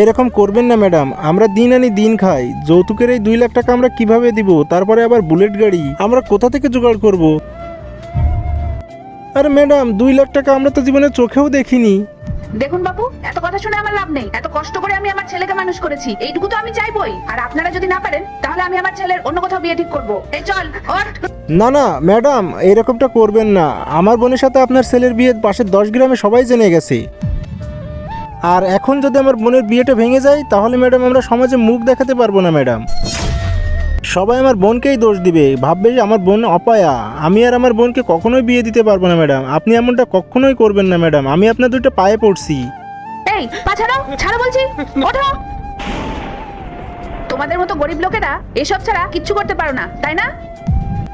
এরকম করবেন না ম্যাডাম, আমরা দিন আনি দিন খাই। যৌতুকের এই 2 লাখ টাকা আমরা কিভাবে দিব? তারপরে আবার বুলেট গাড়ি আমরা কোথা থেকে জোগাড় করব? আরে ম্যাডাম, 2 লাখ টাকা আমরা তো জীবনে চোখেও দেখিনি। দেখুন বাবু, এত কথা শুনে আমার লাভ নেই। এত কষ্ট করে আমি আমার ছেলেকে মানুষ করেছি, এইটুকু তো আমি চাইবই। আর আপনারা যদি না পারেন তাহলে আমি আমার ছেলের অন্য কোথাও বিয়ে ঠিক করব। এই চল ওঠ। না না ম্যাডাম, এরকমটা করবেন না। আমার বোনের সাথে আপনার ছেলের বিয়ে পাশের 10 গ্রামে সবাই জেনে গেছে। আর এখন যদি আমার বোনের বিয়েটা ভেঙে যায় তাহলে ম্যাডাম আমরা সমাজে মুখ দেখাতে পারবো না ম্যাডাম। সবাই আমার বোনকেই দোষ দিবে, ভাববে যে আমার বোন অপায়া। আমি আর আমার বোনকে কখনোই বিয়ে দিতে পারবো না ম্যাডাম। আপনি এমনটা কখনোই করবেন না ম্যাডাম, আমি আপনার 2টা পায়ে পড়ছি। এই পা ছাড়ো, ছাড়ো বলছি, ওঠো। তোমাদের মতো গরিব লোকেরা এসব ছাড়া কিচ্ছু করতে পারো না, তাই না?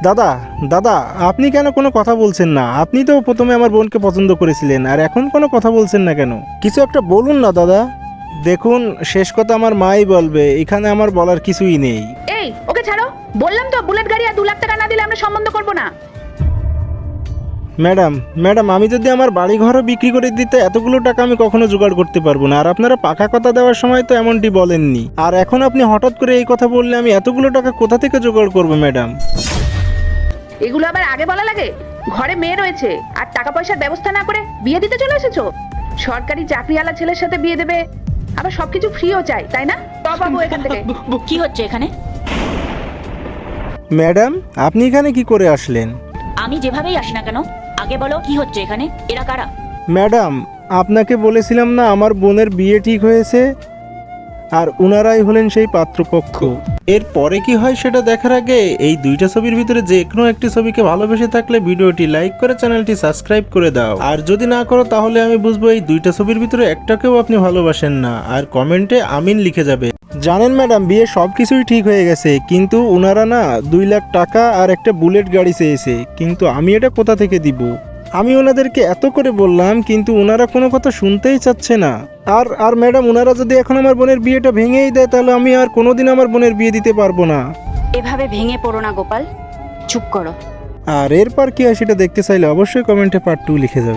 দাদা দাদা, আপনি কেন কোনো কথা বলছেন না? আপনি তো প্রথমে আমার বোনকে পছন্দ করেছিলেন, আর এখন কোনো কথা বলছেন না কেন? কিছু একটা বলুন না দাদা। দেখুন, শেষ কথা আমার মাই বলবে, এখানে আমার বলার কিছুই নেই। এই ওকে ছাড়ো, বললাম তো বুলেট গাড়ি আর 2 লাখ টাকা না দিলে আমরা সম্বন্ধ করব না। ম্যাডাম ম্যাডাম, আমি যদি আমার বাড়ি ঘরও বিক্রি করে দিতে এতগুলো টাকা আমি কখনো জোগাড় করতে পারবো না। আর আপনারা পাকা কথা দেওয়ার সময় তো এমনটি বলেননি, আর এখন আপনি হঠাৎ করে এই কথা বললে আমি এতগুলো টাকা কোথা থেকে জোগাড় করবো ম্যাডাম? এগুলো আবার আগে বলা লাগে? ঘরে মেয়ে রয়েছে আর টাকা পয়সার ব্যবস্থা না করে বিয়ে দিতে চলে এসেছো? সরকারি চাকরিওয়ালা ছেলের সাথে বিয়ে দেবে, আবার সবকিছু ফ্রিও চাই, তাই না? তো বাবু এখান থেকে। কি হচ্ছে এখানে? ম্যাডাম, আপনি এখানে কি করে আসলেন? আমি যেভাবেই আসি না কেন, আগে বলো কি হচ্ছে এখানে? এরা কারা? ম্যাডাম, আপনাকে বলেছিলাম না আমার বোনের বিয়ে ঠিক হয়েছে, আর উনারাই হলেন সেই পাত্রপক্ষ। এর পরে কি হয় সেটা দেখার আগে এই 2টা ছবির ভিতরে যে কোনো একটি ছবিকে ভালোবেসে থাকলে ভিডিওটি লাইক করে চ্যানেলটি সাবস্ক্রাইব করে দাও। আর যদি না করো তাহলে আমি বুঝবো এই 2টা ছবির ভিতরে একটাকেও আপনি ভালোবাসেন না, আর কমেন্টে আমিন লিখে যাবে। জানেন ম্যাডাম, বিয়ে সব কিছুই ঠিক হয়ে গেছে, কিন্তু উনারা না 2 লাখ টাকা আর একটা বুলেট গাড়ি চেয়েছে, কিন্তু আমি এটা কোথা থেকে দিব? আমি ওনাদেরকে এত করে বললাম, কিন্তু ওনারা কোনো কথা শুনতেই চাচ্ছে না। আর আর ম্যাডাম, ওনারা যদি এখন আমার বোনের বিয়েটা ভেঙেই দেয় তাহলে আমি আর কোনোদিন আমার বোনের বিয়ে দিতে পারবো না। এভাবে ভেঙে পড়ো না গোপাল, চুপ করো। আর এরপর কি হয় সেটা দেখতে চাইলে অবশ্যই কমেন্টে পার্ট 2 লিখে যাবে।